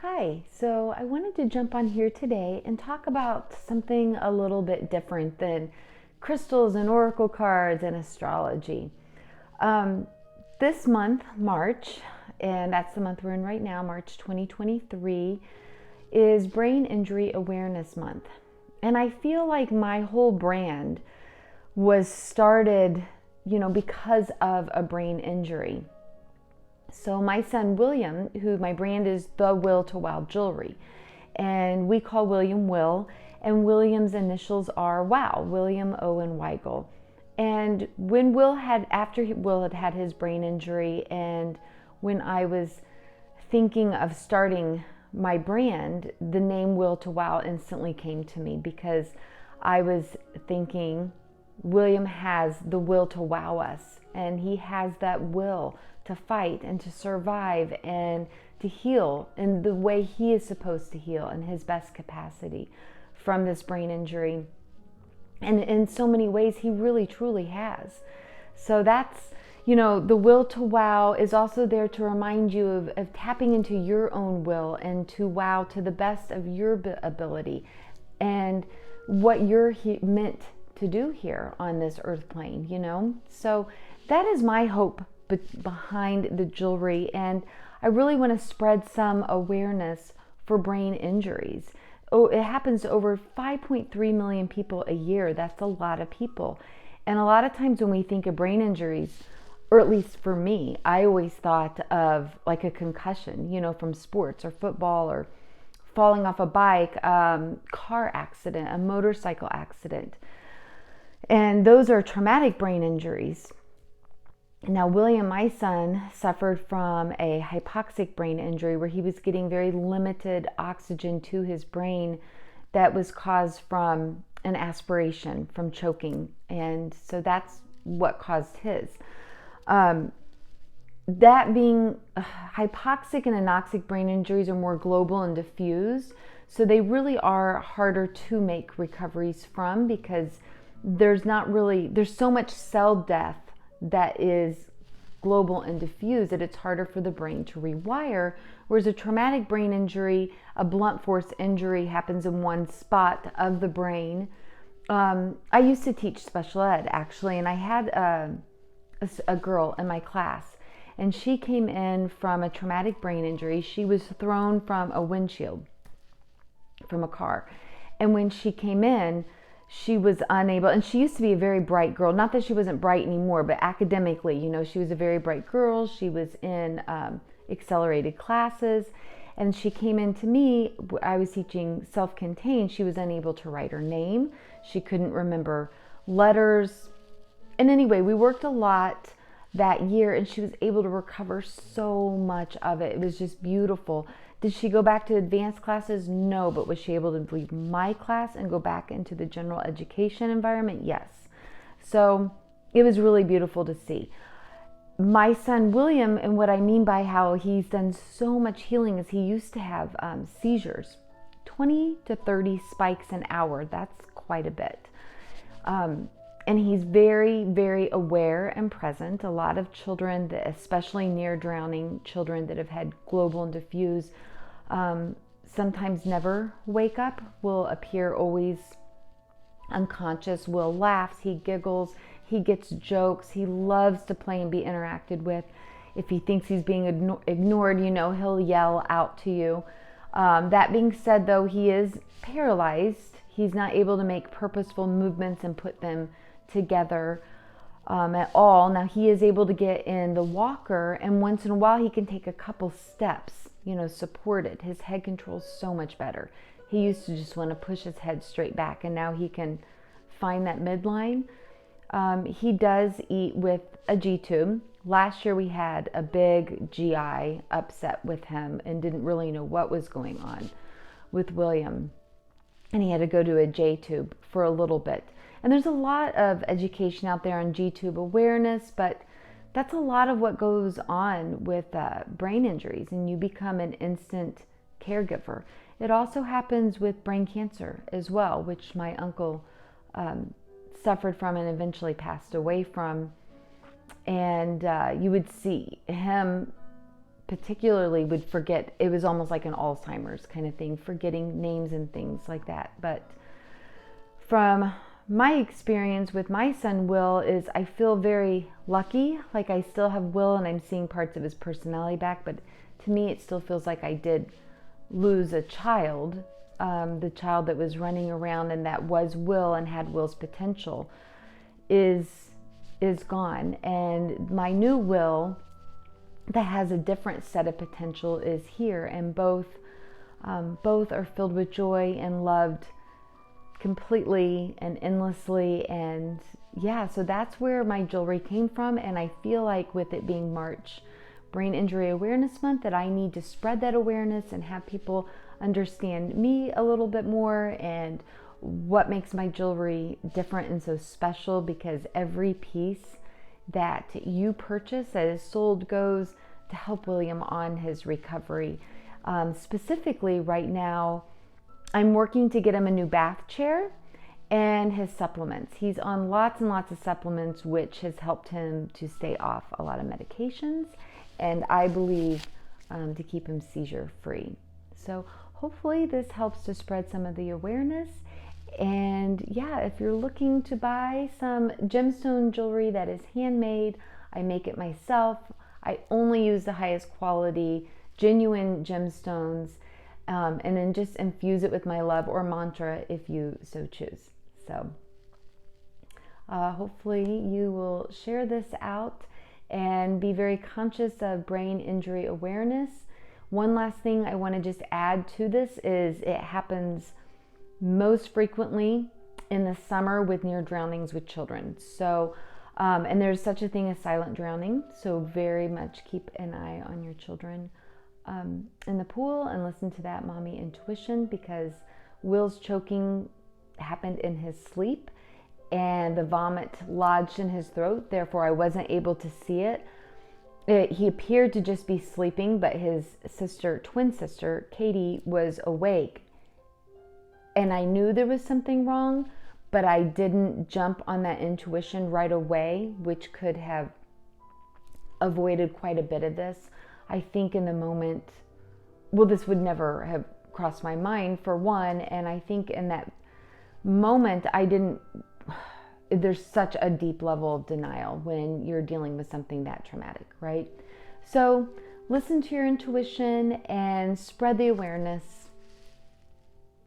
Hi, so I wanted to jump on here today and talk about something a little bit different than crystals and oracle cards and astrology. Um, this month, March, and that's the month we're in right now, March 2023, is Brain Injury Awareness Month. And I feel like my whole brand was started, because of a brain injury. So my son William, who my brand is the Will2WOW Jewelry, and we call William Will, and William's initials are WOW, William Owen Weigel. And when after Will had had his brain injury, and when I was thinking of starting my brand, the name Will2WOW instantly came to me because I was thinking William has the will to wow us, and he has that will to fight and to survive and to heal in the way he is supposed to heal in his best capacity from this brain injury. And in so many ways, he really truly has. So that's, the will to wow is also there to remind you of tapping into your own will and to wow to the best of your ability and what you're meant to do here on this earth plane. So that is my hope behind the jewelry, and I really want to spread some awareness for brain injuries. Oh, it happens to over 5.3 million people a year. That's a lot of people. And a lot of times when we think of brain injuries, or at least for me, I always thought of like a concussion, from sports or football or falling off a bike, car accident, a motorcycle accident. And those are traumatic brain injuries. Now, William, my son, suffered from a hypoxic brain injury where he was getting very limited oxygen to his brain that was caused from an aspiration, from choking. And so that's what caused his. That being hypoxic and anoxic brain injuries are more global and diffuse. So they really are harder to make recoveries from because there's so much cell death that is global and diffuse that it's harder for the brain to rewire. Whereas a traumatic brain injury, a blunt force injury, happens in one spot of the brain. I used to teach special ed actually, and I had a girl in my class, and she came in from a traumatic brain injury. She was thrown from a windshield from a car, and when she came in, she was unable, and she used to be a very bright girl. Not that she wasn't bright anymore, but academically, she was a very bright girl. She was in accelerated classes, and she came in to me. I was teaching self-contained. She was unable to write her name. She couldn't remember letters. And anyway, we worked a lot that year, and she was able to recover so much of it. It was just beautiful. Did she go back to advanced classes? No, but was she able to leave my class and go back into the general education environment? Yes. So it was really beautiful to see. My son William, and what I mean by how he's done so much healing is he used to have seizures, 20 to 30 spikes an hour. That's quite a bit. And he's very, very aware and present. A lot of children, especially near drowning children that have had global and diffuse, sometimes never wake up, will appear always unconscious. Will laughs, he giggles, he gets jokes, he loves to play and be interacted with. If he thinks he's being ignored, he'll yell out to you. That being said, though, he is paralyzed. He's not able to make purposeful movements and put them together at all. Now, he is able to get in the walker, and once in a while he can take a couple steps, supported. His head control's so much better. He used to just want to push his head straight back, and now he can find that midline. He does eat with a G-tube. Last year we had a big GI upset with him and didn't really know what was going on with William, and he had to go to a J-tube for a little bit. And there's a lot of education out there on G-tube awareness, but that's a lot of what goes on with brain injuries, and you become an instant caregiver. It also happens with brain cancer as well, which my uncle suffered from and eventually passed away from. And you would see him particularly would forget. It was almost like an Alzheimer's kind of thing, forgetting names and things like that. But from my experience with my son Will is I feel very lucky. Like I still have Will and I'm seeing parts of his personality back, but to me it still feels like I did lose a child, the child that was running around and that was Will and had Will's potential is gone. And my new Will that has a different set of potential is here, and both are filled with joy and loved completely and endlessly. And yeah, so that's where my jewelry came from. And I feel like with it being March, Brain Injury Awareness Month, that I need to spread that awareness and have people understand me a little bit more and what makes my jewelry different and so special, because every piece that you purchase that is sold goes to help William on his recovery. Specifically right now, I'm working to get him a new bath chair and his supplements. He's on lots and lots of supplements, which has helped him to stay off a lot of medications, and I believe to keep him seizure free. So hopefully this helps to spread some of the awareness. And yeah, if you're looking to buy some gemstone jewelry that is handmade, I make it myself. I only use the highest quality, genuine gemstones, and then just infuse it with my love or mantra if you so choose. So hopefully you will share this out and be very conscious of brain injury awareness. One last thing I want to just add to this is it happens most frequently in the summer with near drownings with children. So, and there's such a thing as silent drowning. So very much keep an eye on your children in the pool and listen to that mommy intuition, because Will's choking happened in his sleep and the vomit lodged in his throat. Therefore, I wasn't able to see it. He appeared to just be sleeping, but his twin sister, Katie, was awake. And I knew there was something wrong, but I didn't jump on that intuition right away, which could have avoided quite a bit of this. I think in the moment, well, this would never have crossed my mind, for one, and I think in that moment, there's such a deep level of denial when you're dealing with something that traumatic, right? So listen to your intuition and spread the awareness.